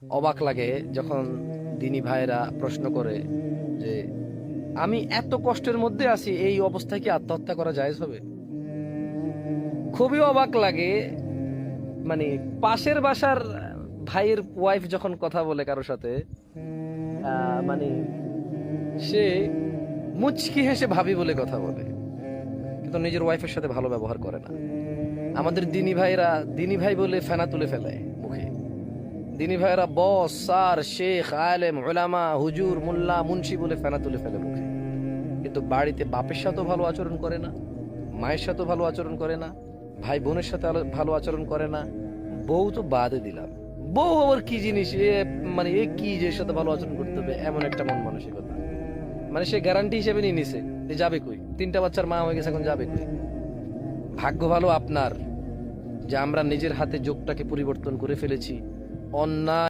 অবাক লাগে যখন দিনী ভাইরা প্রশ্ন করে যে আমি এত কষ্টের মধ্যে আছি, এই অবস্থায় কি আত্মহত্যা করা জায়েজ হবে? খুবই অবাক লাগে। মানে পাশের বাসার ভাইয়ের ওয়াইফ যখন কথা বলে কারোর সাথে, মানে সে মুচকি হেসে ভাবি বলে কথা বলে, কিন্তু নিজের ওয়াইফের সাথে ভালো ব্যবহার করে না। আমাদের দিনী ভাইরা দিনী ভাই বলে ফেনা তুলে ফেলে মুখে। দিনী ভাইরা বস, স্যার, শেখ, আলেম, উলামা, হুজুর, মোল্লা, মুন্সি বলে ফেনা তুলে ফেলে মুখে, কিন্তু বাড়িতে বাপের সাথেও ভালো আচরণ করে না, মায়ের সাথেও ভালো আচরণ করে না, ভাই বোনের সাথে ভালো আচরণ করে না। বউ তো বাদে দিলাম, বউ আবার কি জিনিস মানে এ কি যে এর সাথে ভালো আচরণ করতে হবে, এমন একটা মন মানসিকতা। মানে সে গ্যারান্টি হিসেবে নিয়ে নিছে যে যাবে কই, 3টা বাচ্চার মা হয়ে গেছে, এখন যাবে কই। ভাগ্য ভালো আপনার যে আমরা নিজের হাতে যোগটাকে পরিবর্তন করে ফেলেছি। অন্যায়